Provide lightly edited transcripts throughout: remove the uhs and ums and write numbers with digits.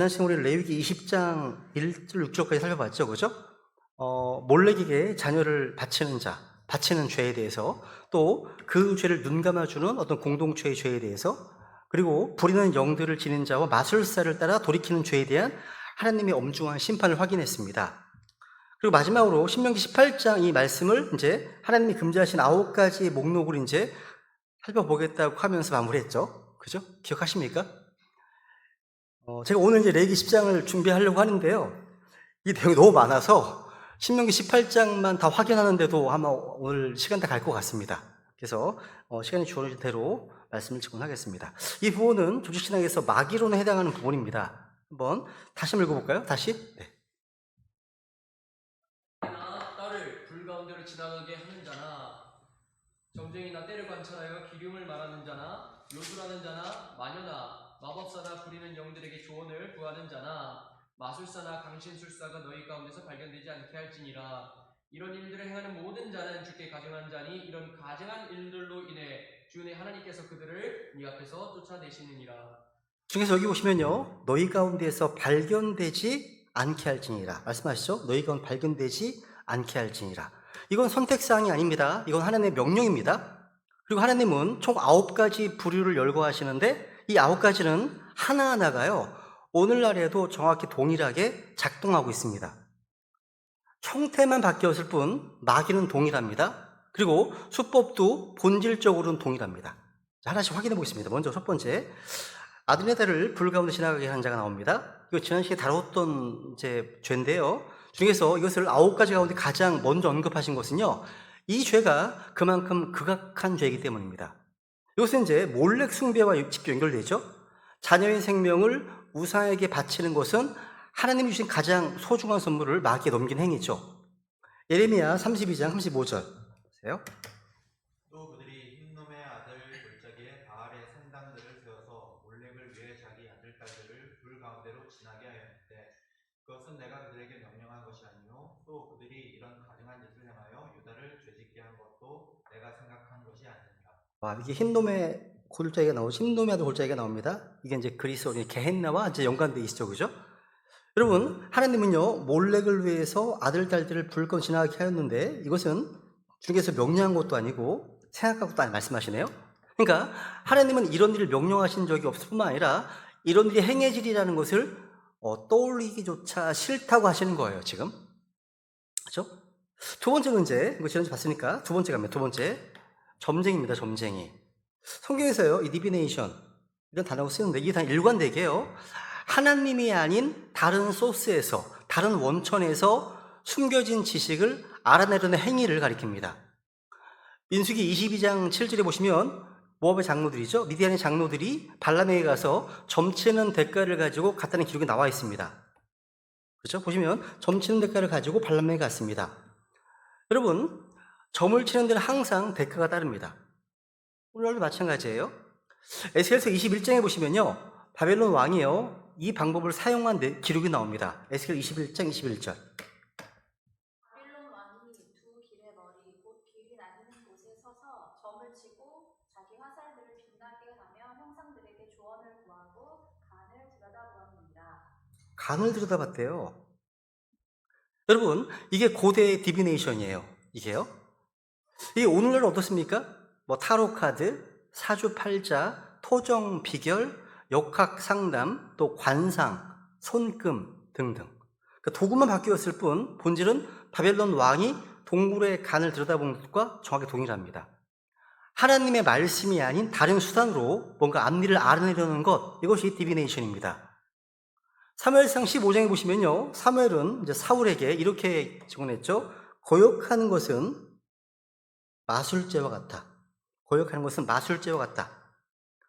지난 시간에 우리 레위기 20장 1절 6절까지 살펴봤죠, 그죠? 몰래에게 자녀를 바치는 자, 바치는 죄에 대해서, 또 그 죄를 눈감아주는 어떤 공동체의 죄에 대해서, 그리고 부리는 영들을 지닌 자와 마술사를 따라 돌이키는 죄에 대한 하나님의 엄중한 심판을 확인했습니다. 그리고 마지막으로 신명기 18장 이 말씀을 이제 하나님이 금지하신 9가지의 목록을 이제 살펴보겠다고 하면서 마무리했죠. 그죠? 기억하십니까? 제가 오늘 이제 레위기 10장을 준비하려고 하는데요. 이 내용이 너무 많아서 신명기 18장만 다 확인하는데도 아마 오늘 시간 다 갈 것 같습니다. 그래서 시간이 주어진 대로 말씀을 증언하겠습니다. 이 부분은 조직신학에서 마귀론에 해당하는 부분입니다. 한번 다시 한번 읽어볼까요? 다시. 네. 딸을 불 가운데로 지나가게 하는 자나 점쟁이나 때를 관찰하여 기름을 말하는 자나 요술하는 자나 마녀나 마법사나 부리는 영들에게 조언을 구하는 자나 마술사나 강신술사가 너희 가운데서 발견되지 않게 할지니라. 이런 일들을 행하는 모든 자는 주께 가증한 자니 이런 가증한 일들로 인해 주의 하나님께서 그들을 네 앞에서 쫓아내시느니라. 중에서 여기 보시면요, 너희 가운데에서 발견되지 않게 할지니라 말씀하시죠. 너희 가운데 발견되지 않게 할지니라. 이건 선택사항이 아닙니다. 이건 하나님의 명령입니다. 그리고 하나님은 총 9가지 부류를 열거하시는데 이 9가지는 하나하나가요, 오늘날에도 정확히 동일하게 작동하고 있습니다. 형태만 바뀌었을 뿐 마귀는 동일합니다. 그리고 수법도 본질적으로는 동일합니다. 하나씩 확인해 보겠습니다. 먼저 첫 번째, 아들의 딸을 불 가운데 지나가게 하는 자가 나옵니다. 이거 지난 시간에 다뤘던 죄인데요. 중에서 이것을 9가지 가운데 가장 먼저 언급하신 것은요, 이 죄가 그만큼 극악한 죄이기 때문입니다. 이것은 이제 몰렉 숭배와 직접 연결되죠. 자녀의 생명을 우상에게 바치는 것은 하나님이 주신 가장 소중한 선물을 마귀에 넘긴 행위죠. 예레미야 32장 35절 보세요. 또 그들이 흰놈의 아들 골짜기에 바알의 산당들을 세워서 몰렉을 위해 자기 아들딸들을 불 가운데로 지나게 하였는데 그것은 내가 그들에게 명령한 것이 아니요 또 그들이 이런 가증한 짓을 행하여 유다를 죄짓게 한 것도 내가 생각한 것이 아니니라. 이게 흰놈의 골짜기가 나오죠. 흰놈의 아들 골짜기가 나옵니다. 이게 이제 그리스어의 게헨나와 이제 연관되어 있죠, 그죠? 여러분, 하나님은요, 몰렉을 위해서 아들, 딸들을 불 가운데 지나가게 하였는데 이것은 주님께서 명령한 것도 아니고 생각한 것도 아니고 말씀하시네요. 그러니까 하나님은 이런 일을 명령하신 적이 없을 뿐만 아니라 이런 일이 행해지리라는 것을 떠올리기조차 싫다고 하시는 거예요, 지금. 그렇죠? 두 번째 문제, 이거 지난주에 봤으니까 두 번째 갑니다. 두 번째, 점쟁이입니다, 점쟁이. 성경에서요, 이 디비네이션, 이런 단어가 쓰는데 이게 다 일관되게요, 하나님이 아닌 다른 소스에서, 다른 원천에서 숨겨진 지식을 알아내려는 행위를 가리킵니다. 민수기 22장 7절에 보시면 모압의 장로들이죠. 미디안의 장로들이 발람에게 가서 점치는 대가를 가지고 갔다는 기록이 나와 있습니다. 그렇죠? 보시면 점치는 대가를 가지고 발람에게 갔습니다. 여러분, 점을 치는 데는 항상 대가가 따릅니다. 오늘날도 마찬가지예요. 에스겔서 21장에 보시면요, 바벨론 왕이요, 이 방법을 사용한 기록이 나옵니다. 에스겔 21장 21절. 바빌론 왕이 두 길의 머리 곧 길이 나뉘는 곳에 서서 점을 치고 자기 화살들을 빛나게 하며 형상들에게 조언을 구하고 간을 들여다보았느니라. 간을 들여다봤대요. 여러분, 이게 고대 디비네이션이에요. 이게요. 이게 오늘날은 어떻습니까? 타로 카드, 사주팔자, 토정 비결, 역학 상담, 또 관상, 손금 등등. 그러니까 도구만 바뀌었을 뿐 본질은 바벨론 왕이 동물의 간을 들여다본 것과 정확히 동일합니다. 하나님의 말씀이 아닌 다른 수단으로 뭔가 앞니를 알아내려는 것, 이것이 디비네이션입니다. 사무엘상 15장에 보시면요, 사무엘은 이제 사울에게 이렇게 증언했죠. 거역하는 것은 마술죄와 같다. 거역하는 것은 마술죄와 같다.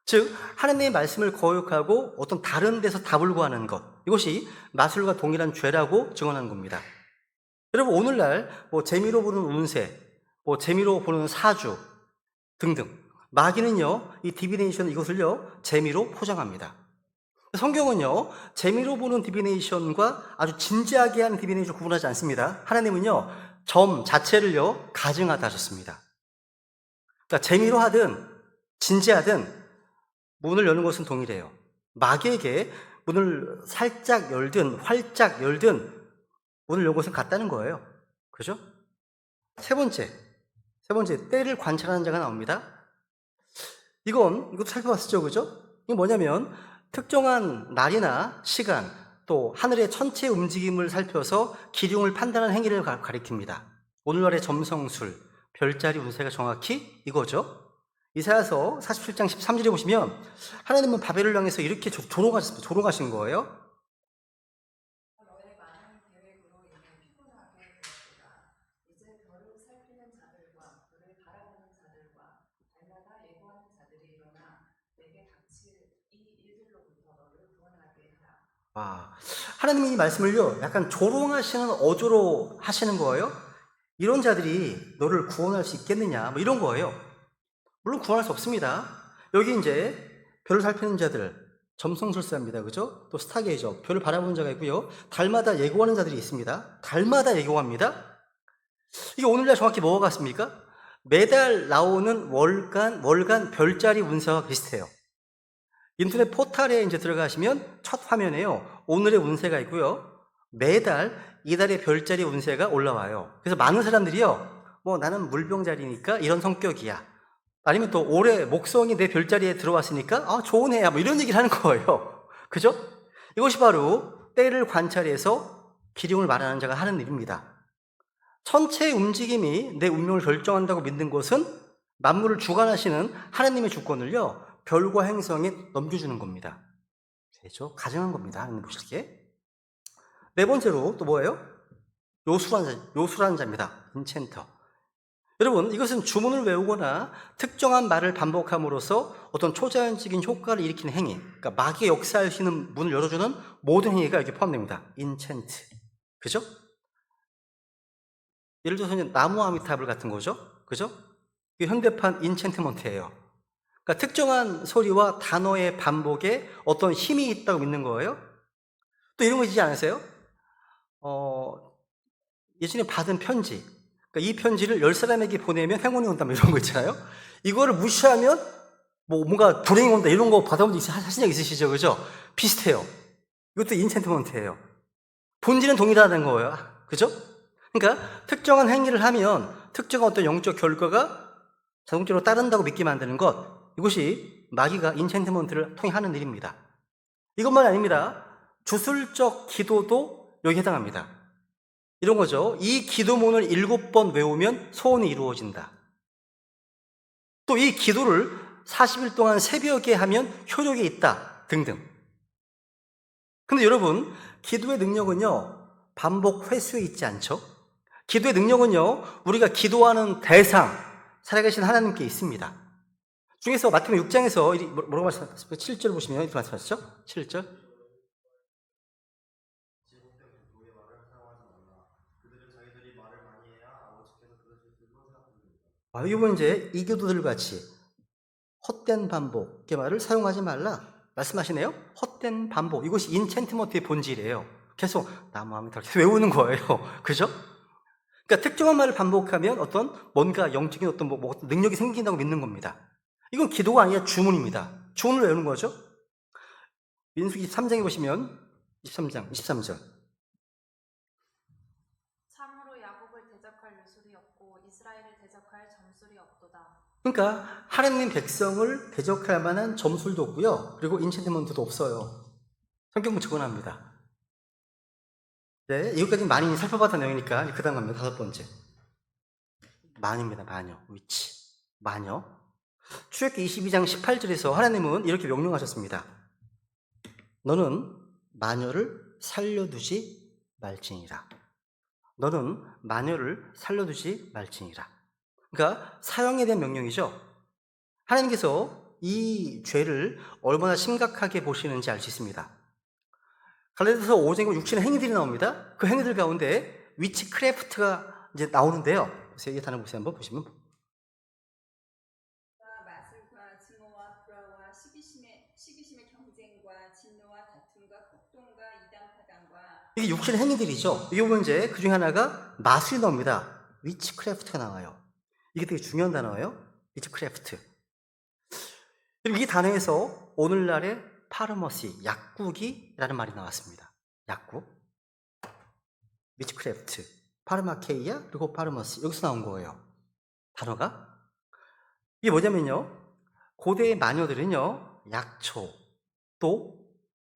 즉, 하나님의 말씀을 거역하고 어떤 다른 데서 답을 구하는 것, 이것이 마술과 동일한 죄라고 증언한 겁니다. 여러분, 오늘날 재미로 보는 운세, 재미로 보는 사주 등등, 마귀는요, 이 디비네이션 이것을요, 재미로 포장합니다. 성경은요, 재미로 보는 디비네이션과 아주 진지하게 하는 디비네이션 구분하지 않습니다. 하나님은요, 점 자체를요, 가증하다 하셨습니다. 그러니까 재미로 하든 진지하든 문을 여는 것은 동일해요. 마귀에게 문을 살짝 열든 활짝 열든 문을 연 곳은 같다는 거예요. 그죠? 세 번째, 때를 관찰하는 자가 나옵니다. 이것도 살펴봤었죠, 그죠? 이게 뭐냐면 특정한 날이나 시간, 또 하늘의 전체 움직임을 살펴서 기륭을 판단하는 행위를 가리킵니다. 오늘날의 점성술, 별자리 운세가 정확히 이거죠. 이사야서 47장 13절에 보시면 하나님은 바벨을 향해서 이렇게 조롱하신 거예요. 너의 많은 계획으로 인해 피곤하게 되었구나. 이제 별을 살피는 자들과 별을 바라보는 자들과 달마다 예고하는 자들이 일어나 내게 닥칠 이 일들로부터 너를 구원하게 하라. 와, 하나님이 이 말씀을요, 약간 조롱하시는 어조로 하시는 거예요. 이런 자들이 너를 구원할 수 있겠느냐, 뭐 이런 거예요. 물론 구원할 수 없습니다. 여기 이제 별을 살피는 자들, 점성술사입니다. 그죠? 또 스타게이저, 별을 바라보는 자가 있고요. 달마다 예고하는 자들이 있습니다. 달마다 예고합니다. 이게 오늘날 정확히 뭐가 같습니까? 매달 나오는 월간 별자리 운세와 비슷해요. 인터넷 포털에 이제 들어가시면 첫 화면에요, 오늘의 운세가 있고요. 매달 이달의 별자리 운세가 올라와요. 그래서 많은 사람들이요, 뭐 나는 물병자리니까 이런 성격이야. 아니면 또 올해 목성이 내 별자리에 들어왔으니까 좋은 해야, 뭐 이런 얘기를 하는 거예요. 그죠? 이것이 바로 때를 관찰해서 기륭을 말하는 자가 하는 일입니다. 천체의 움직임이 내 운명을 결정한다고 믿는 것은 만물을 주관하시는 하나님의 주권을요, 별과 행성에 넘겨주는 겁니다. 되죠? 가정한 겁니다. 하나님 보시기에. 네 번째로 또 뭐예요? 요술하는 자입니다. 인챈터. 여러분, 이것은 주문을 외우거나 특정한 말을 반복함으로써 어떤 초자연적인 효과를 일으키는 행위, 그러니까 마귀의 역사할 수 있는 문을 열어주는 모든 행위가 여기 포함됩니다. 인챈트. 그죠? 예를 들어서 나무 아미타불 같은 거죠. 그죠? 이게 현대판 인챈트먼트예요. 그러니까 특정한 소리와 단어의 반복에 어떤 힘이 있다고 믿는 거예요. 또 이런 거 있지 않으세요? 예전에 받은 편지, 그러니까 이 편지를 10사람에게 보내면 행운이 온다, 뭐 이런 거 있잖아요. 이거를 무시하면 뭔가 불행이 온다, 이런 거 받아본 적 하신 적 있으시죠? 그죠? 비슷해요. 이것도 인챈트먼트예요. 본질은 동일하다는 거예요. 그죠? 그러니까 특정한 행위를 하면 특정한 어떤 영적 결과가 자동적으로 따른다고 믿게 만드는 것, 이것이 마귀가 인챈트먼트를 통해 하는 일입니다. 이것만 아닙니다. 주술적 기도도 여기에 해당합니다. 이런 거죠. 이 기도문을 7번 외우면 소원이 이루어진다. 또 이 기도를 40일 동안 새벽에 하면 효력이 있다, 등등. 근데 여러분, 기도의 능력은요, 반복 횟수에 있지 않죠? 기도의 능력은요, 우리가 기도하는 대상, 살아계신 하나님께 있습니다. 중에서 마태복음 6장에서 뭐라고 말씀하셨습니까? 7절 보시면 이렇게 말씀하셨죠? 7절. 여기 보면 이제 이교도들 같이 헛된 반복, 그 말을 사용하지 말라 말씀하시네요. 헛된 반복, 이것이 인챈트먼트의 본질이에요. 계속 나무하면 계속 외우는 거예요. 그죠? 그러니까 특정한 말을 반복하면 어떤 뭔가 영적인 어떤 능력이 생긴다고 믿는 겁니다. 이건 기도가 아니라 주문입니다. 주문을 외우는 거죠. 민수기 3장에 보시면 23장 23절. 참으로 야곱을 대적할 요술이 없고 이스라엘을 대적할 점술이 없도다. 그러니까 하나님 백성을 대적할 만한 점술도 없고요, 그리고 인챈트먼트도 없어요. 성경은 증언합니다. 네, 이것까지 많이 살펴봤던 내용이니까 그 다음 갑니다. 5번째. 마녀입니다. 마녀. 위치. 마녀. 출애굽기 22장 18절에서 하나님은 이렇게 명령하셨습니다. 너는 마녀를 살려두지 말지니라. 너는 마녀를 살려두지 말지니라. 그러니까 사형에 대한 명령이죠. 하나님께서 이 죄를 얼마나 심각하게 보시는지 알 수 있습니다. 갈라디아서 5장에 6절의 행위들이 나옵니다. 그 행위들 가운데 위치크래프트가 이제 나오는데요. 그래서 이 단어 보세요. 한번 보시면. 마술과 증오와 불화와 시기심의 경쟁과 진노와 다툼과 폭동과 이단파당과 이게 6절의 행위들이죠. 이게 보면 이제 그 중에 하나가 마술이 나옵니다. 위치크래프트가 나와요. 이게 되게 중요한 단어예요. 위치크래프트. 그리고 이 단어에서 오늘날의 파르머시, 약국이라는 말이 나왔습니다. 약국. 위치크래프트, 파르마케이아, 그리고 파르머시. 여기서 나온 거예요. 단어가. 이게 뭐냐면요. 고대의 마녀들은요, 약초, 또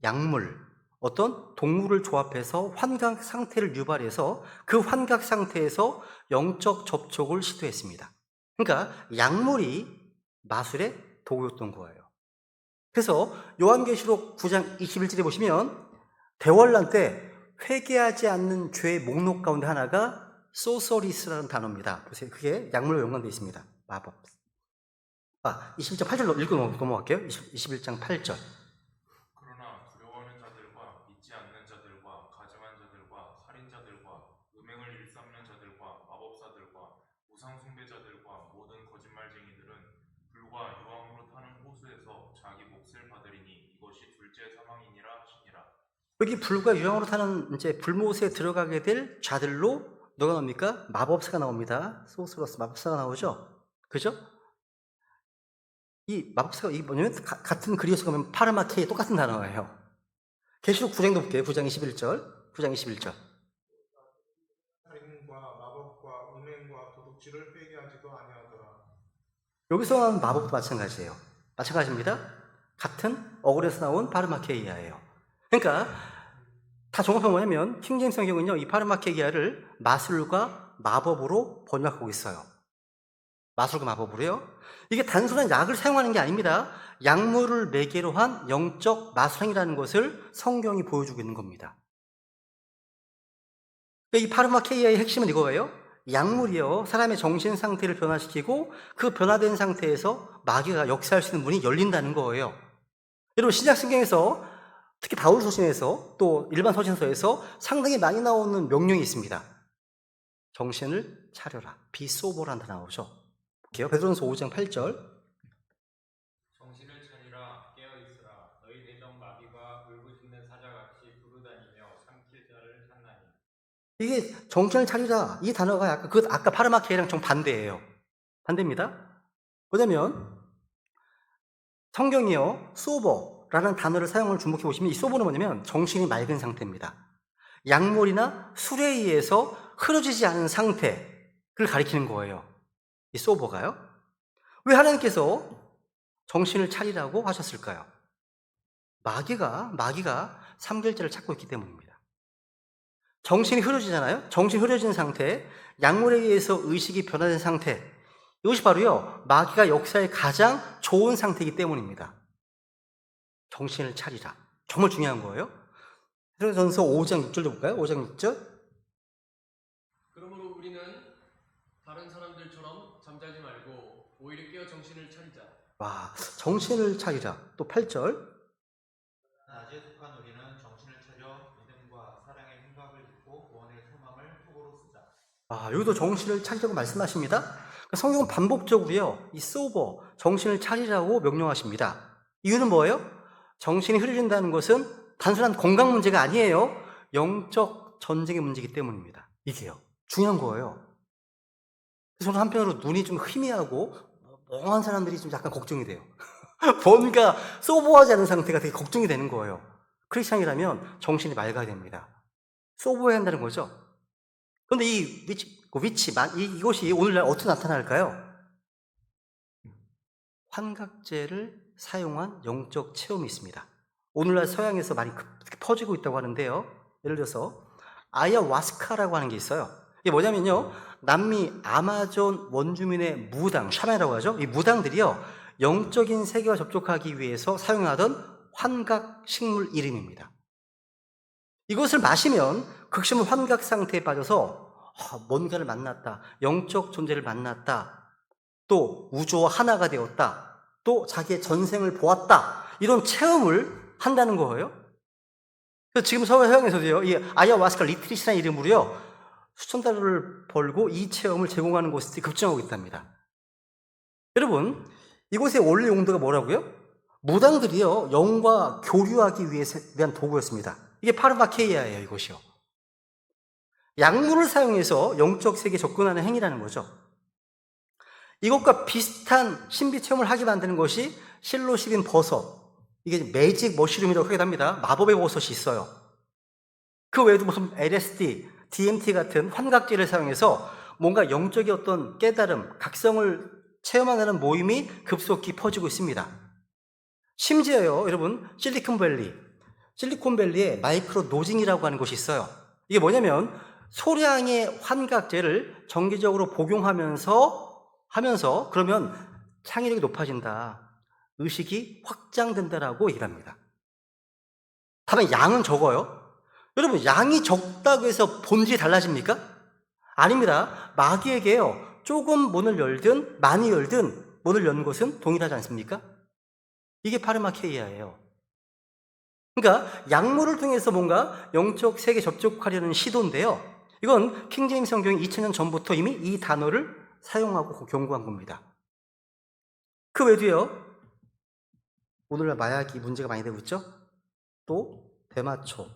약물, 어떤 동물을 조합해서 환각 상태를 유발해서 그 환각 상태에서 영적 접촉을 시도했습니다. 그러니까 약물이 마술의 도구였던 거예요. 그래서 요한계시록 9장 21절에 보시면 대환란 때 회개하지 않는 죄의 목록 가운데 하나가 소서리스라는 단어입니다. 보세요. 그게 약물로 연관되어 있습니다. 마법. 21장 8절 읽고 넘어갈게요. 21장 8절. 그러나 두려워하는 자들과 믿지 않는 자들과 가증한 자들과 살인자들과 음행을 일삼는 자들과 마법사들과 우상 숭배자들과 모든 거짓말쟁이들은 불과 유황으로 타는 호수에서 자기 몫을 받으리니 이것이 둘째 사망이니라 하시니라. 여기 불과 유황으로 타는 이제 불못에 들어가게 될 자들로 누가 나옵니까? 마법사가 나옵니다. 소스로스 마법사가 나오죠. 그죠? 이 마법사가 이게 뭐냐면 같은 그리스어 가면 파르마케이 똑같은 단어예요. 계시록 9장도 볼게요. 9장 21절. 9장 21절. 살인과 마법과 음행과 도둑질을 회개하지도 아니하더라. 여기서 나온 마법도 마찬가지예요. 마찬가지입니다. 같은 어글에서 나온 파르마케이아예요. 그러니까 다 종합하면 뭐냐면 킹제임스 성경은요, 이 파르마케이아를 마술과 마법으로 번역하고 있어요. 마술과 마법으로요. 이게 단순한 약을 사용하는 게 아닙니다. 약물을 매개로 한 영적 마술행위라는 것을 성경이 보여주고 있는 겁니다. 이 파르마케이아의 핵심은 이거예요. 약물이요, 사람의 정신 상태를 변화시키고 그 변화된 상태에서 마귀가 역사할 수 있는 문이 열린다는 거예요. 여러분, 신약 성경에서 특히 바울 서신에서 또 일반 서신서에서 상당히 많이 나오는 명령이 있습니다. 정신을 차려라. 비소보라는 단어 나오죠. 볼게요. 베드로전서 5장 8절. 정신을 차리라 깨어 있으라 너희 내정 마비가 울부짖는 사자같이 두루다니며 삼킬 자를 찾나니. 이게 정신을 차리라. 이 단어가 약간 그 아까 파르마케이랑 정반대예요. 반대입니다. 뭐냐면 성경이요, 소버라는 단어를 사용을 주목해 보시면 이 소버는 뭐냐면 정신이 맑은 상태입니다. 약물이나 술에 의해서 흐려지지 않은 상태를 가리키는 거예요. 이 소버가요. 왜 하나님께서 정신을 차리라고 하셨을까요? 마귀가 3결제를 찾고 있기 때문입니다. 정신이 흐려지잖아요. 정신이 흐려진 상태, 약물에 의해서 의식이 변화된 상태, 이것이 바로요, 마귀가 역사의 가장 좋은 상태이기 때문입니다. 정신을 차리라. 정말 중요한 거예요. 베드로전서 5장 6절도 볼까요? 5장 6절. 그러므로 우리는 다른 사람들처럼 잠자지 말고 오히려 깨어 정신을 차리자. 와, 정신을 차리라. 또 8절. 낮에 속한 우리는 정신을 차려 믿음과 사랑의 힘각을 입고 구원의 소망을 속으로 쓰자. 여기도 정신을 차리라고 말씀하십니다. 그러니까 성경은 반복적으로요, 이 소버, 정신을 차리라고 명령하십니다. 이유는 뭐예요? 정신이 흐려진다는 것은 단순한 건강 문제가 아니에요. 영적 전쟁의 문제이기 때문입니다. 이게요. 중요한 거예요. 그래서 저는 한편으로 눈이 좀 희미하고 멍한 사람들이 좀 약간 걱정이 돼요. 뭔가 소보하지 않은 상태가 되게 걱정이 되는 거예요. 크리스찬이라면 정신이 맑아야 됩니다. 소보해야 한다는 거죠. 그런데 이 이것이 오늘날 어떻게 나타날까요? 환각제를 사용한 영적 체험이 있습니다. 오늘날 서양에서 많이 퍼지고 있다고 하는데요. 예를 들어서 아야와스카라고 하는 게 있어요. 이게 뭐냐면요, 남미 아마존 원주민의 무당, 샤만이라고 하죠. 이 무당들이요, 영적인 세계와 접촉하기 위해서 사용하던 환각 식물 이름입니다. 이것을 마시면 극심한 환각 상태에 빠져서 뭔가를 만났다, 영적 존재를 만났다, 또 우주와 하나가 되었다, 또 자기의 전생을 보았다, 이런 체험을 한다는 거예요. 그래서 지금 서양에서도요, 이 아야와스카 리트릿이라는 이름으로요, 수천 달러를 벌고 이 체험을 제공하는 곳이 급증하고 있답니다. 여러분, 이곳의 원래 용도가 뭐라고요? 무당들이요, 영과 교류하기 위한 도구였습니다. 이게 파르마케이아예요, 이것이요. 약물을 사용해서 영적 세계에 접근하는 행위라는 거죠. 이것과 비슷한 신비 체험을 하게 만드는 것이 실로시린 버섯, 이게 매직 머시룸이라고 하기도 합니다. 마법의 버섯이 있어요. 그 외에도 무슨 LSD, DMT 같은 환각제를 사용해서 뭔가 영적인 어떤 깨달음, 각성을 체험하는 모임이 급속히 퍼지고 있습니다. 심지어요, 여러분, 실리콘밸리에 마이크로 노징이라고 하는 곳이 있어요. 이게 뭐냐면 소량의 환각제를 정기적으로 복용하면서 그러면 창의력이 높아진다. 의식이 확장된다라고 얘기를 합니다. 다만 양은 적어요. 여러분, 양이 적다고 해서 본질이 달라집니까? 아닙니다. 마귀에게요, 조금 문을 열든 많이 열든 문을 연 곳은 동일하지 않습니까? 이게 파르마케이아예요. 그러니까 약물을 통해서 뭔가 영적 세계 접촉하려는 시도인데요. 이건 킹제임스 성경이 2000년 전부터 이미 이 단어를 사용하고 경고한 겁니다. 그 외에도요, 오늘날 마약이 문제가 많이 되고 있죠? 또 대마초가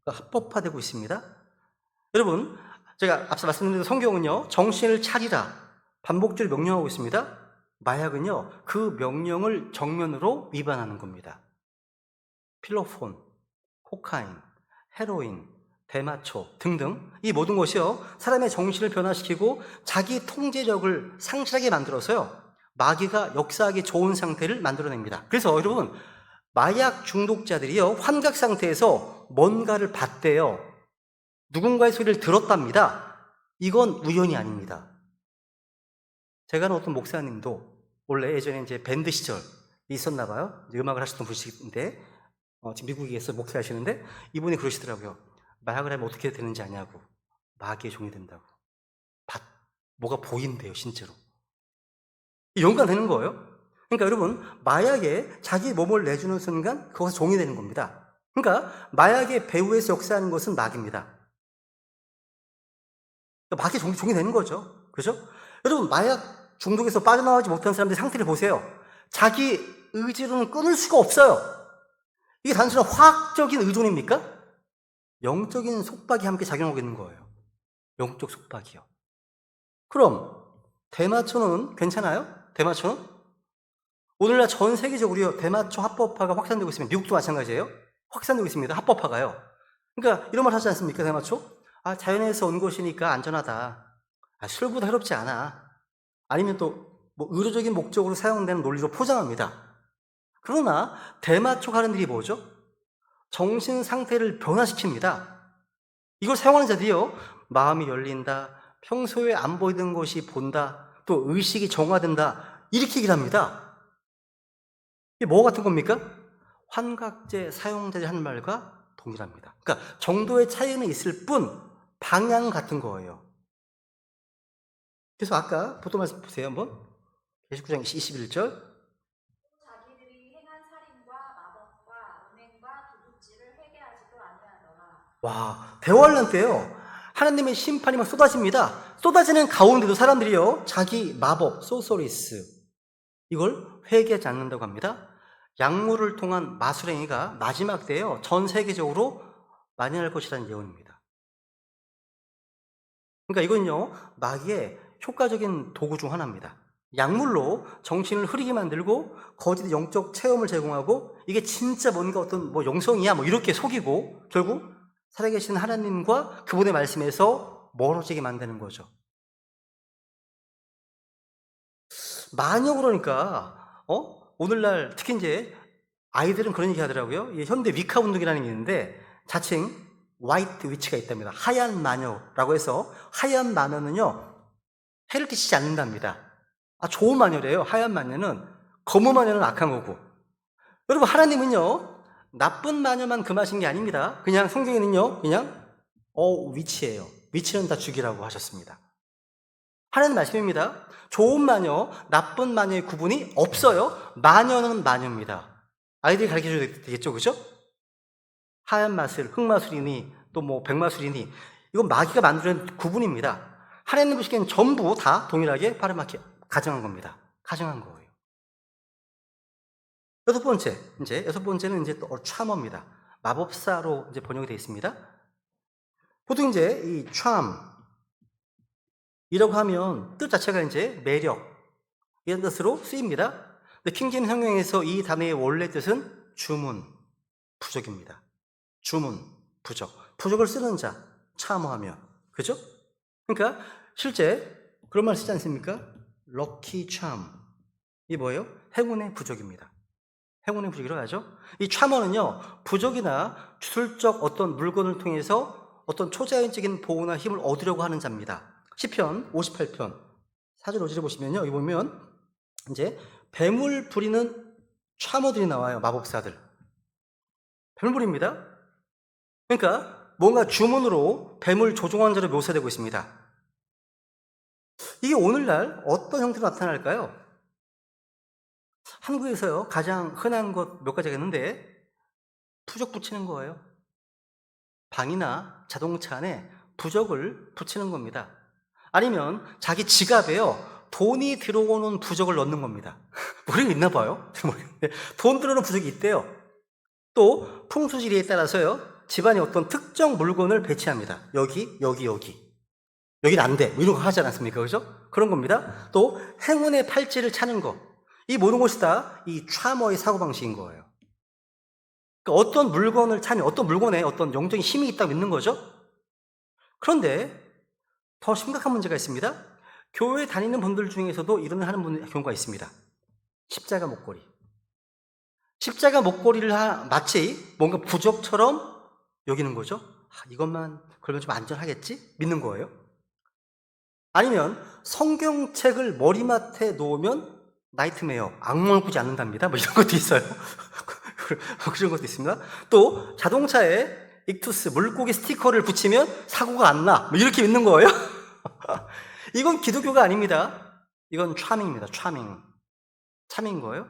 합법화되고 있습니다. 여러분, 제가 앞서 말씀드린 성경은요, 정신을 차리라 반복적으로 명령하고 있습니다. 마약은요, 그 명령을 정면으로 위반하는 겁니다. 필로폰, 코카인, 헤로인, 대마초 등등 이 모든 것이요, 사람의 정신을 변화시키고 자기 통제력을 상실하게 만들어서요, 마귀가 역사하기 좋은 상태를 만들어냅니다. 그래서 여러분, 마약 중독자들이요, 환각 상태에서 뭔가를 봤대요. 누군가의 소리를 들었답니다. 이건 우연이 아닙니다. 제가 아는 어떤 목사님도 원래 예전에 이제 밴드 시절 있었나 봐요. 음악을 하셨던 분이신데, 지금 미국에서 목회하시는데, 이분이 그러시더라고요. 마약을 하면 어떻게 되는지 아냐고. 마귀의 종이 된다고. 뭐가 보인대요, 실제로. 연관되는 거예요. 그러니까 여러분, 마약에 자기 몸을 내주는 순간 그것은 종이 되는 겁니다. 그러니까 마약의 배후에서 역사하는 것은 마귀입니다. 그러니까 마귀의 종이 되는 거죠. 그죠? 여러분, 마약 중독에서 빠져나오지 못한 사람들의 상태를 보세요. 자기 의지로는 끊을 수가 없어요. 이게 단순한 화학적인 의존입니까? 영적인 속박이 함께 작용하고 있는 거예요. 영적 속박이요. 그럼 대마초는 괜찮아요? 대마초는? 오늘날 전 세계적으로요, 대마초 합법화가 확산되고 있습니다. 미국도 마찬가지예요. 확산되고 있습니다. 합법화가요. 그러니까 이런 말 하지 않습니까, 대마초? 자연에서 온 것이니까 안전하다. 술보다 해롭지 않아. 아니면 또 뭐 의료적인 목적으로 사용되는 논리로 포장합니다. 그러나 대마초가 하는 일이 뭐죠? 정신 상태를 변화시킵니다. 이걸 사용하는 자들이요, 마음이 열린다, 평소에 안 보이던 것이 본다, 또 의식이 정화된다, 이렇게 얘기를 합니다. 이게 뭐 같은 겁니까? 환각제 사용자들이 하는 말과 동일합니다. 그러니까 정도의 차이는 있을 뿐 방향 같은 거예요. 그래서 아까 보통 말씀 보세요, 한번. 계시록장 21절. 자기들이 행한 살인과 마법과 음행과 도둑질을 회개하지도 아니하더라. 와, 대환란 때요, 하나님의 심판이 막 쏟아집니다. 쏟아지는 가운데도 사람들이요, 자기 마법, 소서리스, 이걸 회개하지 않는다고 합니다. 약물을 통한 마술행위가 마지막 때요, 전 세계적으로 만연할 것이라는 예언입니다. 그러니까 이건요, 마귀의 효과적인 도구 중 하나입니다. 약물로 정신을 흐리게 만들고 거짓 영적 체험을 제공하고, 이게 진짜 뭔가 어떤 뭐 영성이야 뭐 이렇게 속이고, 결국 살아계신 하나님과 그분의 말씀에서 멀어지게 만드는 거죠. 마녀 그러니까 오늘날 특히 이제 아이들은 그런 얘기 하더라고요. 현대 위카 운동이라는 게 있는데 자칭 화이트 위치가 있답니다. 하얀 마녀라고 해서, 하얀 마녀는요, 해를 끼치지 않는답니다. 좋은 마녀래요. 하얀 마녀는. 검은 마녀는 악한 거고. 여러분, 하나님은요, 나쁜 마녀만 금하신 게 아닙니다. 그냥 성경에는요, 그냥 위치예요. 위치는 다 죽이라고 하셨습니다. 하나님 말씀입니다. 좋은 마녀, 나쁜 마녀의 구분이 없어요. 마녀는 마녀입니다. 아이들이 가르쳐줘야 되겠죠, 그죠? 하얀 마술, 흑마술이니 또 뭐 백마술이니, 이건 마귀가 만드는 구분입니다. 하나님 보시기엔 전부 다 동일하게 파르마케 가정한 겁니다. 가정한 거예요. 여섯 번째는 이제 또 차머입니다. 마법사로 이제 번역이 되어 있습니다. 보통 이제 이 charm이라고 하면 뜻 자체가 이제 매력, 이런 뜻으로 쓰입니다. 근데 킹제임 성경에서 이 단어의 원래 뜻은 주문, 부족입니다. 주문, 부족. 부족을 쓰는 자, 참호하며. 그죠? 그러니까 실제 그런 말 쓰지 않습니까? lucky charm. 이게 뭐예요? 행운의 부족입니다. 행운의 부족이라고 하죠. 이 참어는요, 부족이나 주술적 어떤 물건을 통해서 어떤 초자연적인 보호나 힘을 얻으려고 하는 자입니다. 시편 58편 4절 5절에 보시면요, 여기 보면 이제 뱀을 부리는 참어들이 나와요. 마법사들. 뱀을 부립니다. 그러니까 뭔가 주문으로 뱀을 조종하는 자로 묘사되고 있습니다. 이게 오늘날 어떤 형태로 나타날까요? 한국에서요, 가장 흔한 것 몇 가지가 있는데 부적 붙이는 거예요. 방이나 자동차 안에 부적을 붙이는 겁니다. 아니면 자기 지갑에요, 돈이 들어오는 부적을 넣는 겁니다. 모르겠 있나 봐요. 모르겠는데 돈 들어오는 부적이 있대요. 또 풍수지리에 따라서요, 집안에 어떤 특정 물건을 배치합니다. 여기. 여긴 안 돼. 이런 거 하지 않았습니까? 그죠? 그런 겁니다. 또 행운의 팔찌를 차는 거. 이 모든 것이 다 이 참어의 사고방식인 거예요. 그러니까 어떤 물건을 차면 어떤 물건에 어떤 영적인 힘이 있다고 믿는 거죠. 그런데 더 심각한 문제가 있습니다. 교회 다니는 분들 중에서도 이런 하는 경우가 있습니다. 십자가 목걸이. 십자가 목걸이를 마치 뭔가 부적처럼 여기는 거죠. 이것만 걸면 좀 안전하겠지? 믿는 거예요. 아니면 성경책을 머리맡에 놓으면 나이트메어, 악몽을 꾸지 않는답니다. 뭐 이런 것도 있어요. 그런 것도 있습니다. 또 자동차에 익투스, 물고기 스티커를 붙이면 사고가 안 나. 뭐 이렇게 믿는 거예요. 이건 기독교가 아닙니다. 이건 차밍입니다. 차밍인 거예요.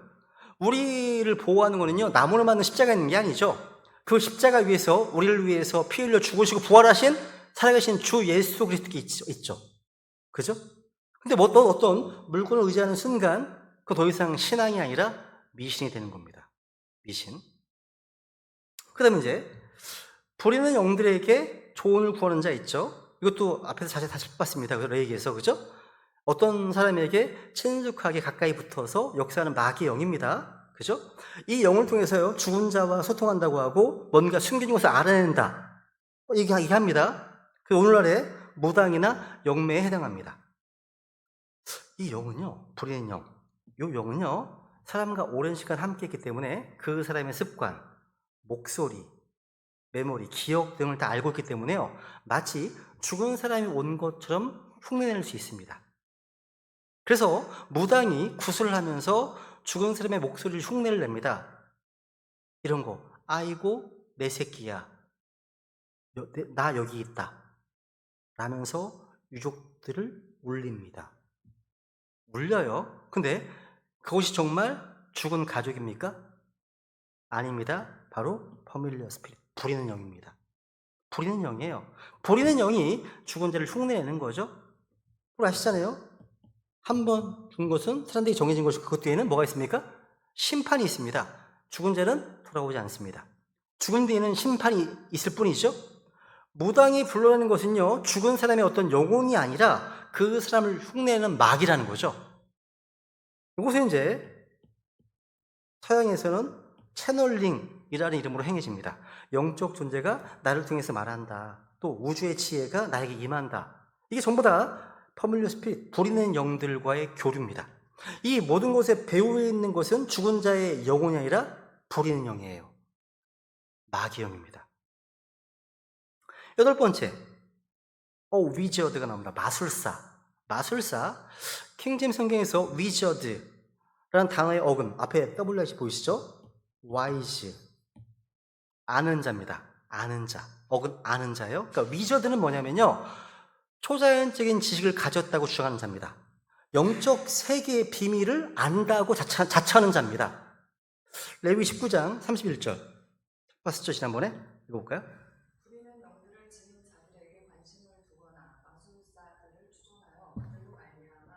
우리를 보호하는 거는요, 나무를 맞는 십자가 있는 게 아니죠. 그 십자가 위에서 우리를 위해서 피 흘려 죽으시고 부활하신 살아계신 주 예수 그리스도께 있죠. 그죠? 근데 어떤 물건을 의지하는 순간 그 더 이상 신앙이 아니라 미신이 되는 겁니다. 미신. 그 다음에 이제 부리는 영들에게 조언을 구하는 자 있죠. 이것도 앞에서 자세히 다시 봤습니다. 레이기에서. 그죠? 어떤 사람에게 친숙하게 가까이 붙어서 역사하는 마귀의 영입니다. 그죠? 이 영을 통해서요, 죽은 자와 소통한다고 하고 뭔가 숨겨진 것을 알아낸다. 얘기합니다. 그 오늘날의 무당이나 영매에 해당합니다. 이 영은요, 부리는 영. 이 영은요, 사람과 오랜 시간 함께 했기 때문에 그 사람의 습관, 목소리, 메모리, 기억 등을 다 알고 있기 때문에요, 마치 죽은 사람이 온 것처럼 흉내낼 수 있습니다. 그래서 무당이 구슬을 하면서 죽은 사람의 목소리를 흉내를 냅니다. 이런 거, 아이고 내 새끼야, 나 여기 있다 라면서 유족들을 울립니다. 울려요. 근데 그것이 정말 죽은 가족입니까? 아닙니다. 바로 퍼밀리어 스피릿, 부리는 영입니다. 부리는 영이에요. 부리는 영이 죽은 자를 흉내내는 거죠. 그걸 아시잖아요. 한 번 죽은 것은 사람들이 정해진 것이고 그것 뒤에는 뭐가 있습니까? 심판이 있습니다. 죽은 자는 돌아오지 않습니다. 죽은 뒤에는 심판이 있을 뿐이죠. 무당이 불러내는 것은요, 죽은 사람의 어떤 영혼이 아니라 그 사람을 흉내내는 마귀라는 거죠. 이것은 이제 서양에서는 채널링이라는 이름으로 행해집니다. 영적 존재가 나를 통해서 말한다. 또 우주의 지혜가 나에게 임한다. 이게 전부 다 퍼밀리어 스피릿, 부리는 영들과의 교류입니다. 이 모든 것에 배후에 있는 것은 죽은 자의 영혼이 아니라 부리는 영이에요. 마귀 영입니다. 8번째, 위저드가 나옵니다. 마술사. 킹제임 성경에서 위저드라는 단어의 어근, 앞에 WH 보이시죠? wise, 아는 자입니다. 아는 자, 어근 아는 자예요. 그러니까 위저드는 뭐냐면요, 초자연적인 지식을 가졌다고 주장하는 자입니다. 영적 세계의 비밀을 안다고 자처하는 자입니다. 레위 19장 31절 봤었죠? 지난번에 읽어볼까요? 부리는 영들을 지닌 자들에게 관심을 두거나 마술사들을 추종하여 그들로 말미암아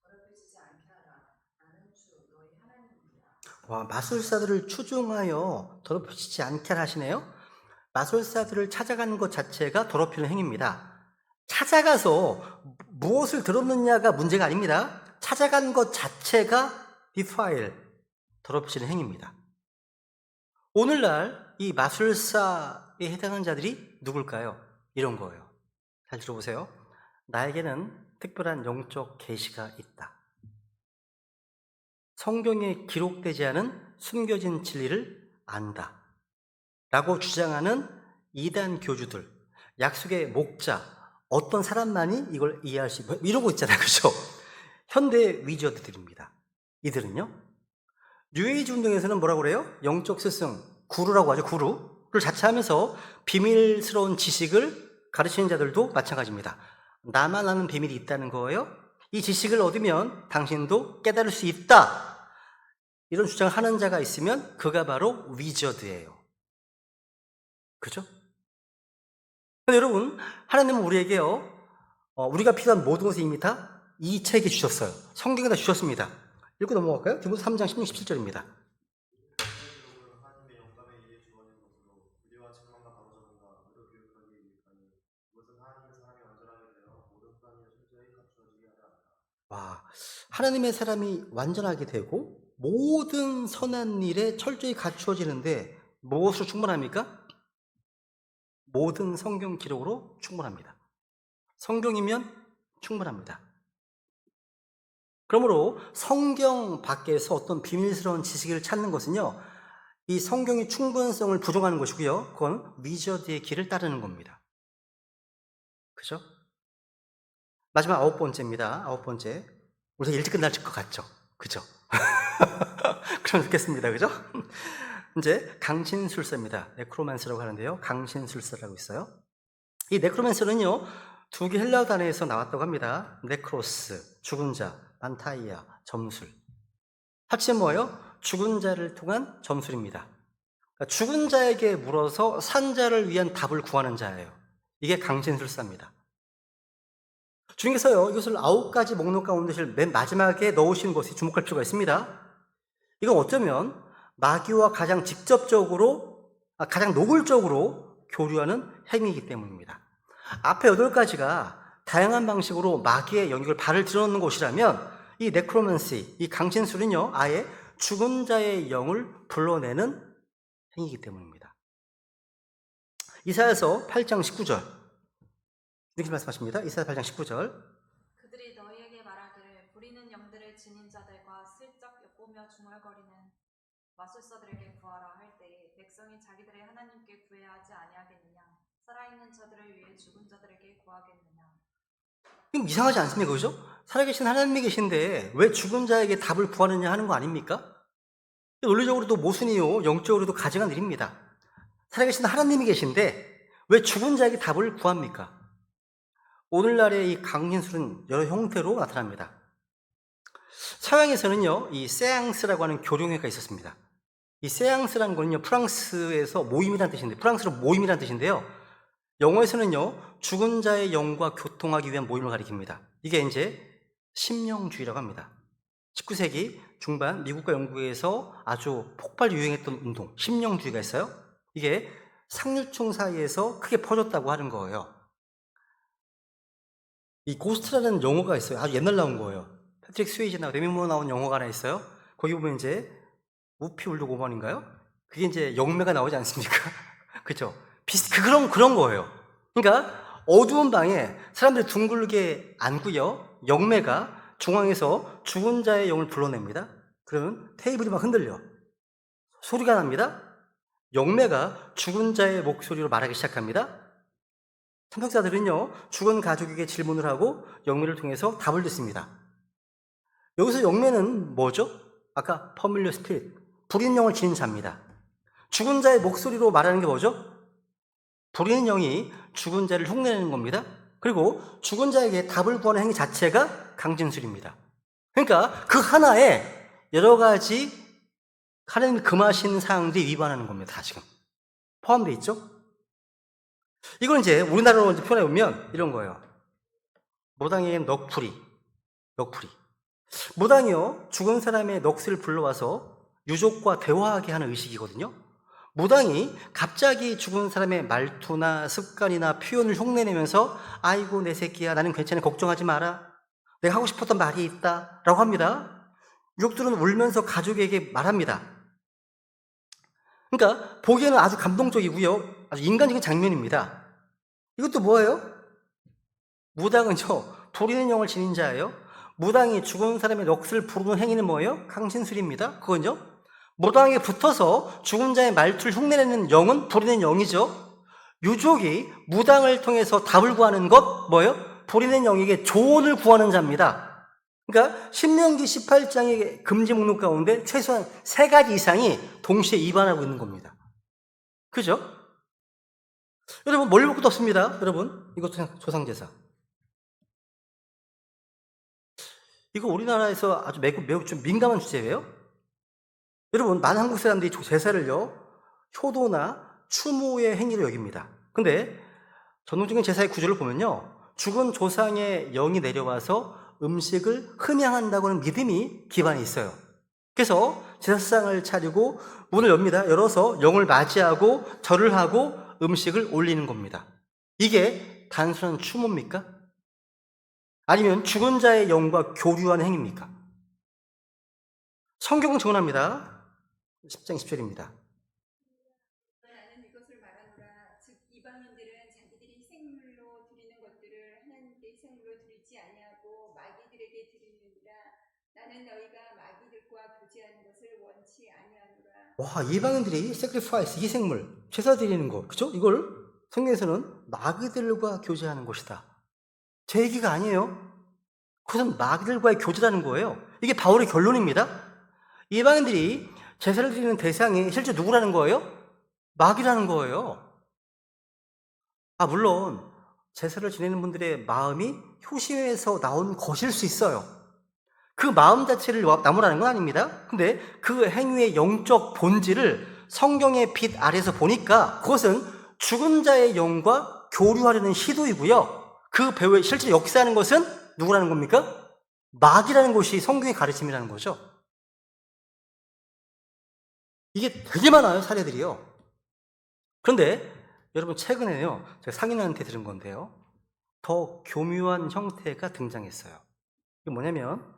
더럽혀지지 않게 하라. 나는 주 너희 하나님이라. 와, 마술사들을 추종하여 더럽히지 않게 하시네요. 마술사들을 찾아가는 것 자체가 더럽히는 행위입니다. 찾아가서 무엇을 들었느냐가 문제가 아닙니다. 찾아간 것 자체가 defile, 더럽히는 행위입니다. 오늘날 이 마술사에 해당하는 자들이 누굴까요? 이런 거예요. 잘 들어보세요. 나에게는 특별한 영적 계시가 있다. 성경에 기록되지 않은 숨겨진 진리를 안다. 라고 주장하는 이단 교주들, 약속의 목자, 어떤 사람만이 이걸 이해할 수 있고 이러고 있잖아요. 그렇죠? 현대 위저드들입니다. 이들은요. 뉴에이지 운동에서는 뭐라고 그래요? 영적 스승, 구루라고 하죠. 구루를 자처하면서 비밀스러운 지식을 가르치는 자들도 마찬가지입니다. 나만 아는 비밀이 있다는 거예요. 이 지식을 얻으면 당신도 깨달을 수 있다. 이런 주장을 하는 자가 있으면 그가 바로 위저드예요. 그죠? 근데 여러분, 하나님은 우리에게요, 우리가 필요한 모든 것을 이미 다 이 책에 주셨어요. 성경에 다 주셨습니다. 읽고 넘어갈까요? 디모데 3장 16, 17절입니다. 하나님의 영감에 의해 주어진 것으로 의뢰와 책망과 바로잡음과 의로 교육하기 위하니 이것은 하나님의 사람이 완전하게 되어 모든 사람이 철저히 갖추어지게 하려 합니다. 와, 하나님의 사람이 완전하게 되고 모든 선한 일에 철저히 갖추어지는데 무엇으로 충분합니까? 모든 성경 기록으로 충분합니다. 성경이면 충분합니다. 그러므로 성경 밖에서 어떤 비밀스러운 지식을 찾는 것은요, 이 성경의 충분성을 부정하는 것이고요, 그건 위저드의 길을 따르는 겁니다. 그죠? 마지막 9번째입니다. 9번째. 우리가 일찍 끝날 것 같죠? 그죠? 그럼 좋겠습니다. 그죠? 이제 강신술사입니다. 네크로맨서라고 하는데요. 강신술사라고 있어요. 이 네크로맨서는요, 두 개 헬라어 단어에서 나왔다고 합니다. 네크로스, 죽은 자, 만타이아, 점술. 합치면 뭐예요? 죽은 자를 통한 점술입니다. 그러니까 죽은 자에게 물어서 산 자를 위한 답을 구하는 자예요. 이게 강신술사입니다. 주님께서요, 이것을 9가지 목록 가운데 맨 마지막에 넣으신 것이 주목할 필요가 있습니다. 이건 어쩌면 마귀와 가장 직접적으로, 가장 노골적으로 교류하는 행위이기 때문입니다. 앞에 8가지가 다양한 방식으로 마귀의 영역을 발을 들여놓는 곳이라면 이 네크로맨시, 이 강신술은요, 아예 죽은 자의 영을 불러내는 행위이기 때문입니다. 이사야서 8장 19절 이렇게 말씀하십니다. 이사야 8장 19절. 그들이 너희에게 말하기를 부리는 영들을 지닌 자들과 슬쩍 엿보며 중얼거리는 마술사들에게 구하라 할 때에 백성이 자기들의 하나님께 구해야 하지 아니하겠느냐? 살아있는 자들을 위해 죽은 자들에게 구하겠느냐? 이거 이상하지 않습니까? 그죠? 살아계신 하나님이 계신데 왜 죽은 자에게 답을 구하느냐 하는 거 아닙니까? 논리적으로도 모순이요, 영적으로도 가증한 일입니다. 살아계신 하나님이 계신데 왜 죽은 자에게 답을 구합니까? 오늘날의 이 강신술은 여러 형태로 나타납니다. 서양에서는요, 이 세앙스라고 하는 교룡회가 있었습니다. 이 세앙스라는 거는요, 프랑스에서 모임이라는 뜻인데, 프랑스로 모임이라는 뜻인데요, 영어에서는요, 죽은 자의 영과 교통하기 위한 모임을 가리킵니다. 이게 이제 심령주의라고 합니다. 19세기 중반 미국과 영국에서 아주 폭발 유행했던 운동, 심령주의가 있어요. 이게 상류층 사이에서 크게 퍼졌다고 하는 거예요. 이 고스트라는 영어가 있어요. 아주 옛날 나온 거예요. 패트릭 스웨이지나 데미 무어 나온 영어가 하나 있어요. 거기 보면 이제 우피 울고 5번인가요? 그게 이제 영매가 나오지 않습니까? 그죠? 그런 거예요. 그러니까 어두운 방에 사람들이 둥글게 앉고요, 영매가 중앙에서 죽은 자의 영을 불러냅니다. 그러면 테이블이 막 흔들려. 소리가 납니다. 영매가 죽은 자의 목소리로 말하기 시작합니다. 참석자들은요, 죽은 가족에게 질문을 하고 영매를 통해서 답을 듣습니다. 여기서 영매는 뭐죠? 아까 퍼밀리어 스피릿, 불인 영을 지닌 자입니다. 죽은 자의 목소리로 말하는 게 뭐죠? 불인 영이 죽은 자를 흉내내는 겁니다. 그리고 죽은 자에게 답을 구하는 행위 자체가 강진술입니다. 그러니까 그 하나에 여러 가지 하나님이 금하신 사항들이 위반하는 겁니다. 다 지금 포함되어 있죠? 이걸 이제 우리나라로 이제 표현해보면 이런 거예요. 무당에겐 넋풀이. 무당이요, 죽은 사람의 넋을 불러와서 유족과 대화하게 하는 의식이거든요. 무당이 갑자기 죽은 사람의 말투나 습관이나 표현을 흉내내면서 아이고 내 새끼야, 나는 괜찮아, 걱정하지 마라, 내가 하고 싶었던 말이 있다 라고 합니다. 유족들은 울면서 가족에게 말합니다. 그러니까 보기에는 아주 감동적이고요. 아주 인간적인 장면입니다. 이것도 뭐예요? 무당은요, 부리는 영을 지닌 자예요. 무당이 죽은 사람의 넋을 부르는 행위는 뭐예요? 강신술입니다. 그건요. 무당에게 붙어서 죽은 자의 말투를 흉내내는 영은 부리는 영이죠. 유족이 무당을 통해서 답을 구하는 것 뭐예요? 부리는 영에게 조언을 구하는 자입니다. 그러니까 신명기 18장의 금지 목록 가운데 최소한 3가지 이상이 동시에 위반하고 있는 겁니다. 그죠? 여러분 멀리 볼 것도 없습니다. 여러분 이것도 조상제사. 이거 우리나라에서 아주 매우 좀 민감한 주제예요. 여러분 많은 한국 사람들이 제사를요 효도나 추모의 행위로 여깁니다. 근데 전통적인 제사의 구조를 보면요, 죽은 조상의 영이 내려와서 음식을 흠양한다고 하는 믿음이 기반에 있어요. 그래서 제사상을 차리고 문을 엽니다. 열어서 영을 맞이하고 절을 하고 음식을 올리는 겁니다. 이게 단순한 추모입니까? 아니면 죽은 자의 영과 교류하는 행위입니까? 성경은 증언합니다. 10장 20절입니다. 나는 이것을 말하노라. 즉 이방인들은 자기들이 생물로 드리는 것들을 하나님께 생물로 드리지 아니하고 마귀들에게 드리느니라. 나는 너희가 마귀들과 교제하는 것을 원치 아니하노라. 와, 이방인들이 sacrifice, 희생물, 제사 드리는 거, 그죠? 이걸 성경에서는 마귀들과 교제하는 것이다. 제 얘기가 아니에요. 그것은 마귀들과의 교제라는 거예요. 이게 바울의 결론입니다. 이방인들이 제사를 드리는 대상이 실제 누구라는 거예요? 마귀라는 거예요. 물론 제사를 지내는 분들의 마음이 효심에서 나온 것일 수 있어요. 그 마음 자체를 나무라는 건 아닙니다. 근데 그 행위의 영적 본질을 성경의 빛 아래서 보니까 그것은 죽은 자의 영과 교류하려는 시도이고요. 그 배후에 실제 역사하는 것은 누구라는 겁니까? 마귀라는 것이 성경의 가르침이라는 거죠. 이게 되게 많아요, 사례들이요. 그런데 여러분 최근에요, 제가 상인한테 들은 건데요, 더 교묘한 형태가 등장했어요. 이게 뭐냐면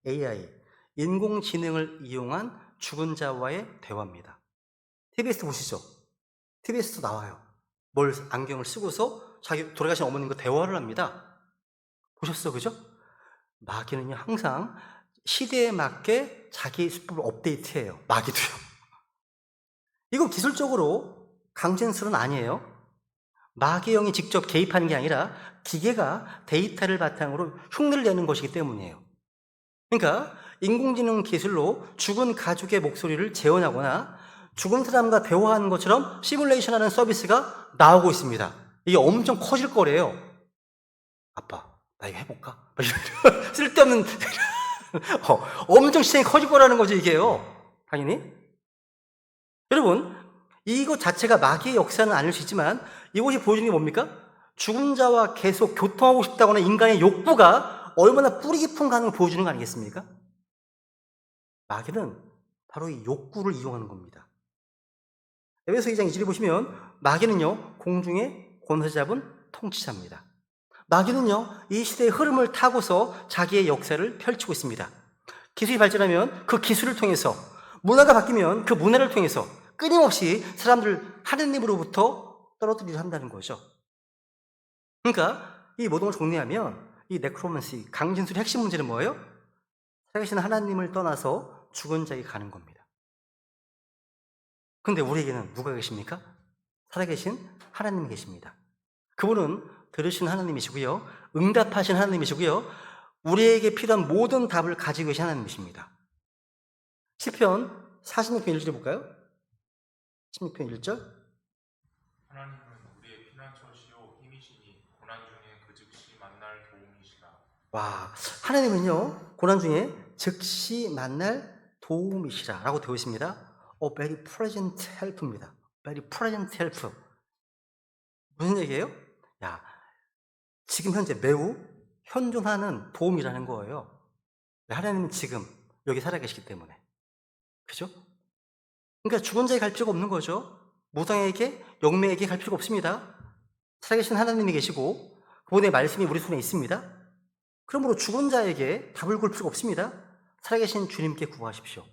AI, 인공지능을 이용한 죽은 자와의 대화입니다. TBS 보시죠. TBS도 나와요. 안경을 쓰고서 자기 돌아가신 어머님과 대화를 합니다. 보셨어, 그죠? 마귀는요 항상 시대에 맞게 자기 수법을 업데이트해요. 마귀도요. 이거 기술적으로 강진술은 아니에요. 마귀의 영이 직접 개입하는 게 아니라 기계가 데이터를 바탕으로 흉내를 내는 것이기 때문이에요. 그러니까 인공지능 기술로 죽은 가족의 목소리를 재현하거나 죽은 사람과 대화하는 것처럼 시뮬레이션하는 서비스가 나오고 있습니다. 이게 엄청 커질 거래요. 아빠, 나 이거 해볼까? 쓸데없는 엄청 시장이 커질 거라는 거죠, 이게요. 당연히. 여러분, 이것 자체가 마귀의 역사는 아닐 수 있지만 이것이 보여주는 게 뭡니까? 죽은 자와 계속 교통하고 싶다고 하는 인간의 욕구가 얼마나 뿌리 깊은 가능을 보여주는 거 아니겠습니까? 마귀는 바로 이 욕구를 이용하는 겁니다. 에베소 2장 2절에 보시면 마귀는요 공중에 권세 잡은 통치자입니다. 마귀는요 이 시대의 흐름을 타고서 자기의 역사를 펼치고 있습니다. 기술이 발전하면 그 기술을 통해서, 문화가 바뀌면 그 문화를 통해서 끊임없이 사람들을 하느님으로부터 떨어뜨리려 한다는 거죠. 그러니까 이 모든 걸 정리하면 이 네크로맨시, 강진술의 핵심 문제는 뭐예요? 살아계신 하나님을 떠나서 죽은 자에게 가는 겁니다. 그런데 우리에게는 누가 계십니까? 살아계신 하나님이 계십니다. 그분은 들으신 하나님이시고요, 응답하신 하나님이시고요, 우리에게 필요한 모든 답을 가지고 계신 하나님이십니다. 시편 46편 1절에 볼까요? 16편 1절. 하나님은 우리의 피난처시오 힘이시니 고난 중에 그 즉시 만날 도움이시라. 와, 하나님은요 고난 중에 즉시 만날 도움이시라 라고 되어 있습니다. very present help입니다. very present help. 무슨 얘기예요? 지금 현재 매우 현존하는 도움이라는 거예요. 하나님은 지금 여기 살아계시기 때문에. 그죠? 그러니까 죽은 자에게 갈 필요가 없는 거죠. 무당에게, 영매에게 갈 필요가 없습니다. 살아계신 하나님이 계시고 그분의 말씀이 우리 손에 있습니다. 그러므로 죽은 자에게 답을 굴 필요가 없습니다. 살아계신 주님께 구하십시오.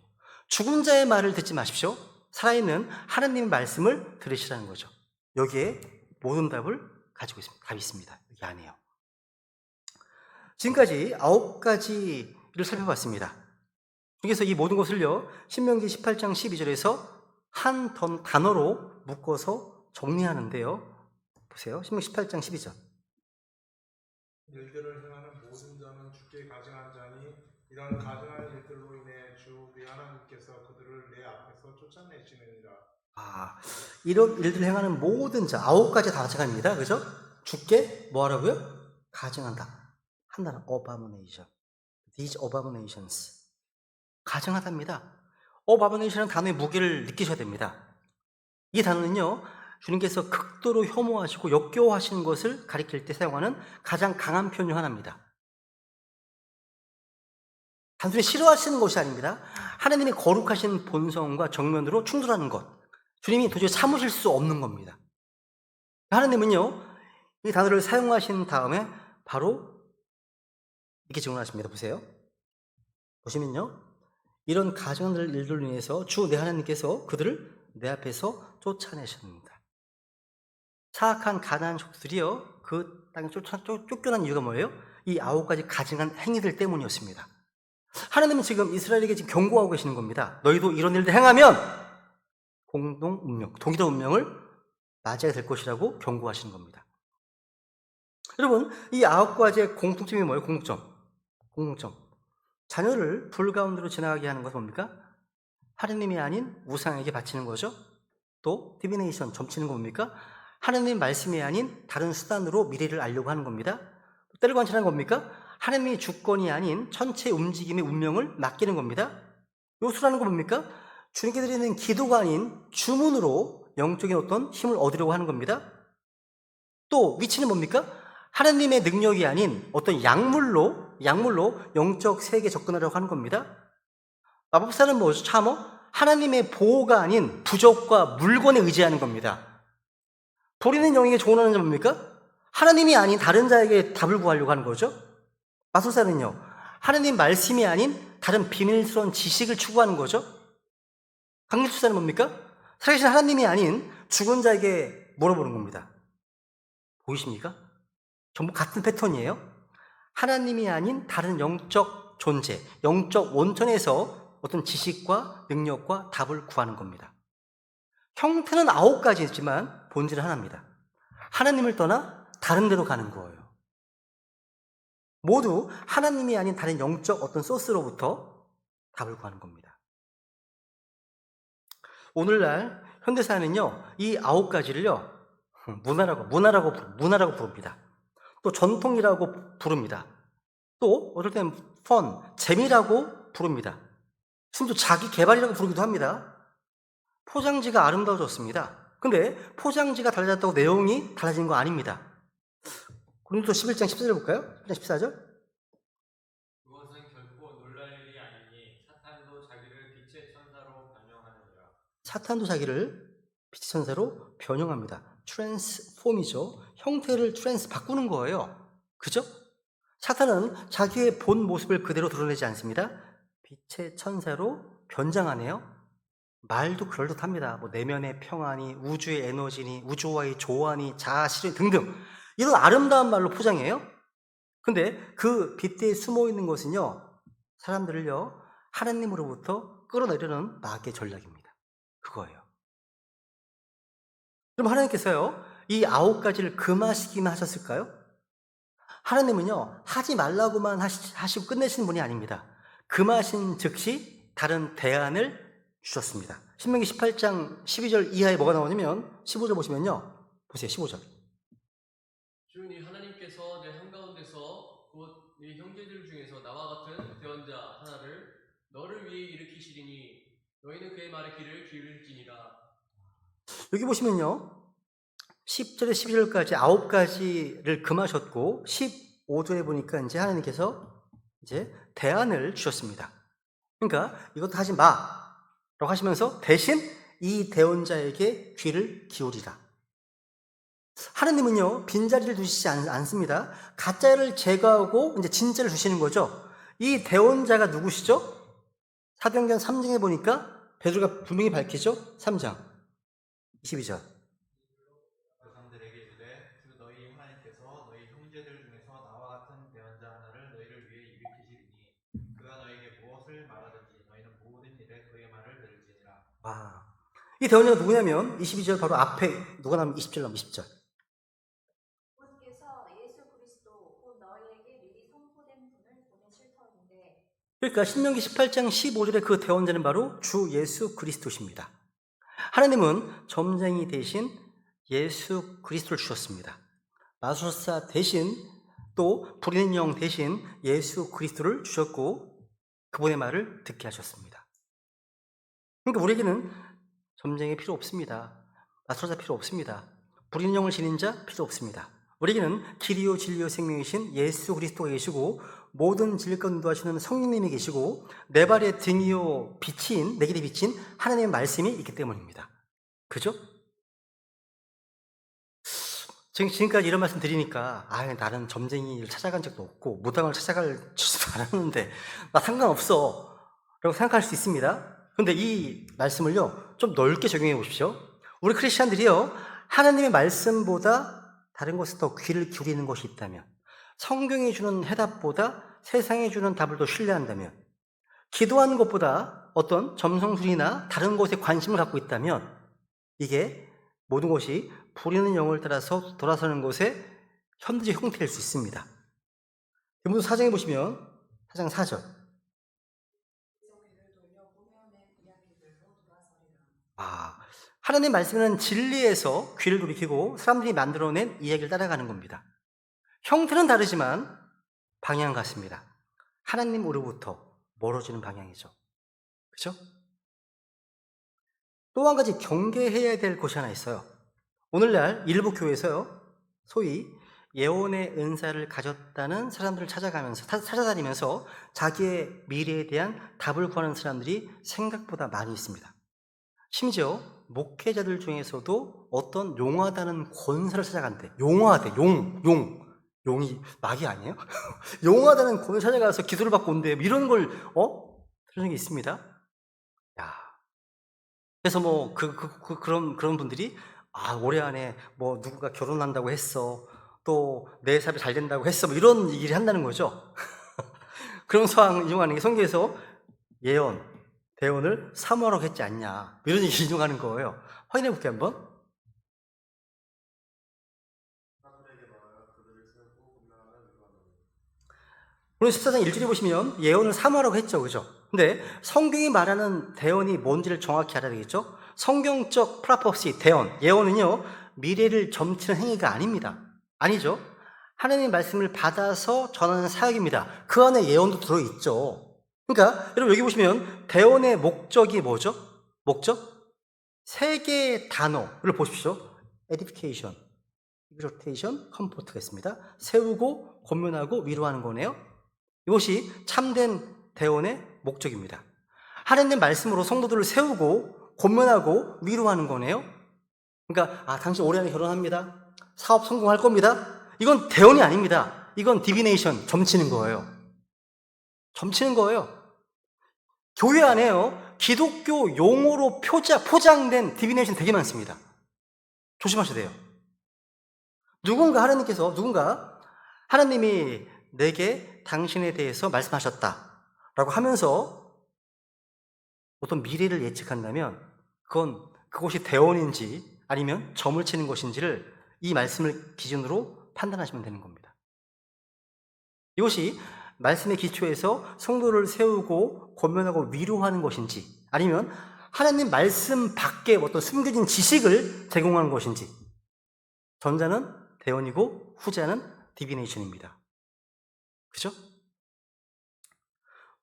죽은 자의 말을 듣지 마십시오. 살아있는 하나님의 말씀을 들으시라는 거죠. 여기에 모든 답을 가지고 있습니다. 답이 있습니다. 여기 안에요. 지금까지 9가지를 살펴봤습니다. 그래서 이 모든 것을요, 신명기 18장 12절에서 한 단어로 묶어서 정리하는데요. 보세요. 신명기 18장 12절. 일들을 행하는 모든 자는 주께 가증한 자니 이런 가증한 일들로 인해 주 내 하나님께서 그들을 내 앞에서 쫓아내시느니라. 이런 일들을 행하는 모든 자, 9가지 다 가져갑니다. 그죠? 주께 뭐 하라고요? 가증한다. 한 단어, abomination. These abominations. 가증하답니다. abomination은 단어의 무게를 느끼셔야 됩니다. 이 단어는요, 주님께서 극도로 혐오하시고 역겨워하시는 것을 가리킬 때 사용하는 가장 강한 표현 중 하나입니다. 단순히 싫어하시는 것이 아닙니다. 하나님의 거룩하신 본성과 정면으로 충돌하는 것. 주님이 도저히 참으실 수 없는 겁니다. 하나님은요, 이 단어를 사용하신 다음에 바로 이렇게 증언하십니다. 보세요. 보시면요, 이런 가증한 일들로 인해서 주 내 하나님께서 그들을 내 앞에서 쫓아내셨습니다. 사악한 가난한 족들이요, 그 땅에 쫓겨난 이유가 뭐예요? 이 9가지 가증한 행위들 때문이었습니다. 하나님은 지금 이스라엘에게 지금 경고하고 계시는 겁니다. 너희도 이런 일들 행하면 동일한 운명을 맞이하게 될 것이라고 경고하시는 겁니다. 여러분, 이 9가지의 공통점이 뭐예요? 공통점. 자녀를 불 가운데로 지나가게 하는 것은 뭡니까? 하나님이 아닌 우상에게 바치는 거죠. 또 디비네이션, 점치는 거 뭡니까? 하나님의 말씀이 아닌 다른 수단으로 미래를 알려고 하는 겁니다. 때를 관찰하는 겁니까? 하나님의 주권이 아닌 천체 움직임의 운명을 맡기는 겁니다. 요술하는 거 뭡니까? 주님께 드리는 기도가 아닌 주문으로 영적인 어떤 힘을 얻으려고 하는 겁니다. 또 위치는 뭡니까? 하나님의 능력이 아닌 어떤 약물로 영적 세계에 접근하려고 하는 겁니다. 마법사는 뭐죠? 참어? 하나님의 보호가 아닌 부적과 물건에 의지하는 겁니다. 도리는 영에게 조언하는 자 뭡니까? 하나님이 아닌 다른 자에게 답을 구하려고 하는 거죠. 마술사는요, 하나님 말씀이 아닌 다른 비밀스러운 지식을 추구하는 거죠. 강길수사는 뭡니까? 살아계신 하나님이 아닌 죽은 자에게 물어보는 겁니다. 보이십니까? 전부 같은 패턴이에요. 하나님이 아닌 다른 영적 존재, 영적 원천에서 어떤 지식과 능력과 답을 구하는 겁니다. 형태는 9가지지만 본질은 하나입니다. 하나님을 떠나 다른 데로 가는 거예요. 모두 하나님이 아닌 다른 영적 어떤 소스로부터 답을 구하는 겁니다. 오늘날 현대사는요, 이 9가지를요, 문화라고 부릅니다. 또 전통이라고 부릅니다. 또 어떨 때는 재미라고 부릅니다. 심지어 자기 개발이라고 부르기도 합니다. 포장지가 아름다워졌습니다. 근데 포장지가 달라졌다고 내용이 달라진 거 아닙니다. 고린도 11장 14절 볼까요? 14절. 그것은 결코 놀랄 일이 아니니 사탄도 자기를 빛의 천사로 변형하느니라. 사탄도 자기를 빛의 천사로 변형합니다. 트랜스폼이죠. 형태를 바꾸는 거예요. 그죠? 사탄은 자기의 본 모습을 그대로 드러내지 않습니다. 빛의 천사로 변장하네요. 말도 그럴듯합니다. 뭐 내면의 평안이, 우주의 에너지니, 우주와의 조화니, 자아 실현 등등 이런 아름다운 말로 포장해요. 근데 그 빗대에 숨어 있는 것은요, 사람들을요, 하나님으로부터 끌어내려는 마귀의 전략입니다. 그거예요. 그럼 하나님께서요, 이 9가지를 금하시기만 하셨을까요? 하나님은요, 하지 말라고만 하시고 끝내시는 분이 아닙니다. 금하신 즉시 다른 대안을 주셨습니다. 신명기 18장 12절 이하에 뭐가 나오냐면 15절 보시면요. 보세요. 15절. 주니 하나님께서 내 한가운데서 곧 네 형제들 중에서 나와 같은 대언자 하나를 너를 위해 일으키시리니 너희는 그의 말에 귀를 기울일지니라. 여기 보시면요. 10절에 12절까지 9가지를 금하셨고 15절에 보니까 이제 하나님께서 이제 대안을 주셨습니다. 그러니까 이것도 하지 마 라고 하시면서 대신 이 대언자에게 귀를 기울이라. 하나님은요, 빈자리를 두시지 않습니다. 가짜를 제거하고 이제 진짜를 주시는 거죠. 이 대언자가 누구시죠? 사도행전 3장에 보니까 베드로가 분명히 밝히죠. 3장 22절. 백성들에게 이르되 주 너희 하나님께서 너희 형제들 중에서 나와 같은 대언자 하나를 너희를 위해 일으키시리니 그가 너희에게 무엇을 말하든지 너희는 모든 일에 그의 말을 들을지니라. 이 대언자가 누구냐면 22절 바로 앞에 누가 나오면 20절 나오면 20절. 주께서 예수 그리스도 곧 너희에게 미리 선포된 분을 보내실 터인데 그러니까 신명기 18장 15절의 그 대언자는 바로 주 예수 그리스도십니다. 하나님은 점쟁이 대신 예수 그리스도를 주셨습니다. 마술사 대신 또 부리는 영 대신 예수 그리스도를 주셨고 그분의 말을 듣게 하셨습니다. 그러니까 우리에게는 점쟁이 필요 없습니다. 마술사 필요 없습니다. 부리는 영을 지닌 자 필요 없습니다. 우리에게는 길이요 진리요 생명이신 예수 그리스도가 계시고 모든 진리가 인도하시는 성령님이 계시고 내 발의 등이요 빛인 내 길의 빛인 하나님의 말씀이 있기 때문입니다. 그죠? 지금까지 이런 말씀 드리니까 나는 점쟁이를 찾아간 적도 없고 무당을 찾아갈 줄도 알았는데 나 상관없어 라고 생각할 수 있습니다. 그런데 이 말씀을요 좀 넓게 적용해 보십시오. 우리 크리스찬들이요 하나님의 말씀보다 다른 것에 더 귀를 기울이는 것이 있다면, 성경이 주는 해답보다 세상이 주는 답을 더 신뢰한다면, 기도하는 것보다 어떤 점성술이나 다른 것에 관심을 갖고 있다면 이게 모든 것이 부리는 영을 따라서 돌아서는 것의 현재 형태일 수 있습니다. 디모데 4장에 보시면 4장 4절. 하나님의 말씀은 진리에서 귀를 돌이키고 사람들이 만들어낸 이야기를 따라가는 겁니다. 형태는 다르지만 방향 같습니다. 하나님으로부터 멀어지는 방향이죠. 그렇죠? 또 한 가지 경계해야 될 것이 하나 있어요. 오늘날 일부 교회에서요, 소위 예언의 은사를 가졌다는 사람들을 찾아다니면서 자기의 미래에 대한 답을 구하는 사람들이 생각보다 많이 있습니다. 심지어 목회자들 중에서도 어떤 용하다는 권세를 찾아간대. 용하대, 용이 마귀 아니에요? 용하다는 권세를 찾아가서 기도를 받고 온대. 이런 걸 들은 적이 있습니다. 야, 그래서 그런 분들이 올해 안에 누구가 결혼한다고 했어. 또 내 사업이 잘 된다고 했어. 이런 얘기를 한다는 거죠. 그런 상황 인용하는 게 성경에서 예언, 대언을 사모하라고 했지 않냐. 이런 얘기 인용하는 거예요. 확인해 볼게요, 한번. 오늘 14장 1절에 보시면 예언을 사모하라고 했죠. 그죠? 근데 성경이 말하는 대언이 뭔지를 정확히 알아야 되겠죠? 성경적 프라퍼시, 대언, 예언은요, 미래를 점치는 행위가 아닙니다. 아니죠? 하나님의 말씀을 받아서 전하는 사역입니다. 그 안에 예언도 들어있죠. 그러니까 여러분 여기 보시면 대언의 목적이 뭐죠? 목적? 세 개의 단어를 보십시오. edification, exhortation, comfort가 있습니다. 세우고, 권면하고, 위로하는 거네요. 이것이 참된 대언의 목적입니다. 하나님 말씀으로 성도들을 세우고, 권면하고, 위로하는 거네요. 그러니까 당신 올해 안에 결혼합니다. 사업 성공할 겁니다. 이건 대언이 아닙니다. 이건 디비네이션, 점치는 거예요. 점치는 거예요. 교회 안에요, 기독교 용어로 포장된 디비네이션 되게 많습니다. 조심하셔야 돼요. 누군가 하나님이 내게 당신에 대해서 말씀하셨다라고 하면서 어떤 미래를 예측한다면 그것이 대언인지 아니면 점을 치는 것인지를 이 말씀을 기준으로 판단하시면 되는 겁니다. 이것이 말씀의 기초에서 성도를 세우고 권면하고 위로하는 것인지 아니면 하나님 말씀 밖에 어떤 숨겨진 지식을 제공하는 것인지, 전자는 대언이고 후자는 디비네이션입니다. 그죠?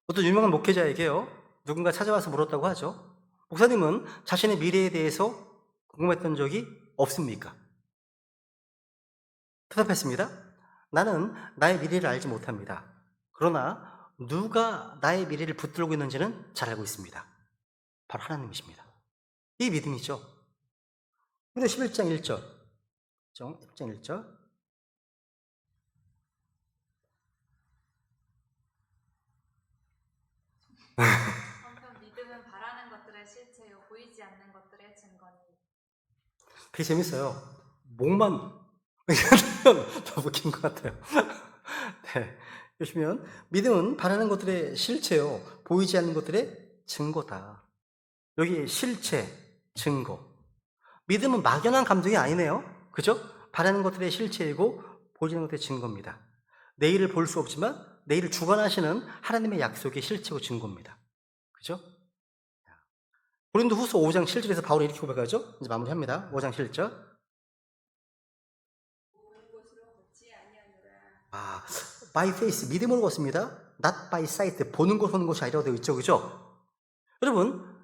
어떤 유명한 목회자에게요, 누군가 찾아와서 물었다고 하죠. 목사님은 자신의 미래에 대해서 궁금했던 적이 없습니까? 대답했습니다. 나는 나의 미래를 알지 못합니다. 그러나 누가 나의 미래를 붙들고 있는지는 잘 알고 있습니다. 바로 하나님이십니다. 이 믿음이죠. 근데 11장 1절. 11장 1절. 보이지 않는 것들의 증거니. 되게 재밌어요. 목만 너무 긴 것 같아요. 네. 보시면 믿음은 바라는 것들의 실체요. 보이지 않는 것들의 증거다. 여기 실체, 증거. 믿음은 막연한 감정이 아니네요. 그죠? 바라는 것들의 실체이고 보이지 않는 것들의 증거입니다. 내일을 볼 수 없지만 내일을 주관하시는 하나님의 약속의 실체고 증거입니다. 그죠? 고린도후서 5장 7절에서 바울이 이렇게 고백하죠. 이제 마무리합니다. 5장 7절. 보는 것으로 걷지 아니하노라. by faith, 믿음으로 걷습니다. not by sight, 보는 것이 아니라고 되어 있죠. 그죠? 여러분,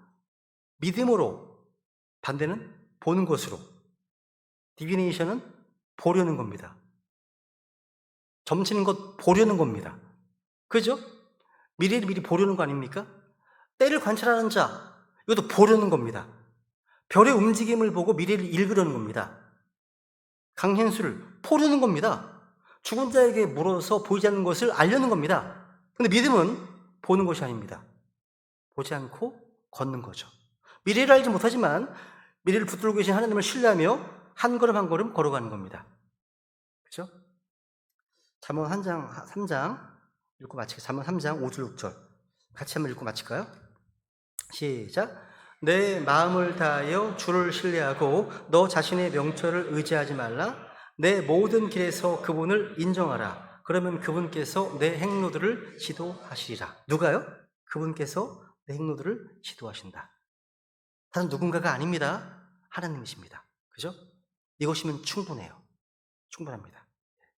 믿음으로, 반대는 보는 것으로. 디비네이션은 보려는 겁니다. 점치는 것 보려는 겁니다. 그죠? 미래를 미리 보려는 거 아닙니까? 때를 관찰하는 자, 이것도 보려는 겁니다. 별의 움직임을 보고 미래를 읽으려는 겁니다. 강현수를 보려는 겁니다. 죽은 자에게 물어서 보이지 않는 것을 알려는 겁니다. 근데 믿음은 보는 것이 아닙니다. 보지 않고 걷는 거죠. 미래를 알지 못하지만 미래를 붙들고 계신 하나님을 신뢰하며 한 걸음 한 걸음 걸어가는 겁니다. 그렇죠? 잠언 3장 읽고 마치겠습니다. 잠언 3장 5절 6절 같이 한번 읽고 마칠까요? 시작. 내 마음을 다하여 주를 신뢰하고 너 자신의 명철을 의지하지 말라. 내 모든 길에서 그분을 인정하라. 그러면 그분께서 내 행로들을 지도하시리라. 누가요? 그분께서 내 행로들을 지도하신다. 다른 누군가가 아닙니다. 하나님이십니다. 그죠? 이것이면 충분해요. 충분합니다.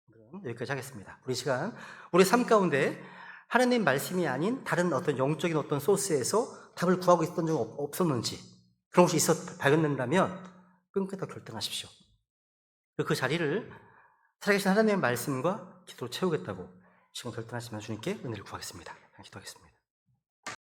그럼 여기까지 하겠습니다. 우리 삶 가운데 하나님 말씀이 아닌 다른 어떤 영적인 어떤 소스에서 답을 구하고 있었던 적 없었는지 그런 것이 발견된다면 끈끈하게 결정하십시오. 그 자리를 살아계신 하나님의 말씀과 기도로 채우겠다고 지금 결단하시면 주님께 은혜를 구하겠습니다. 기도하겠습니다.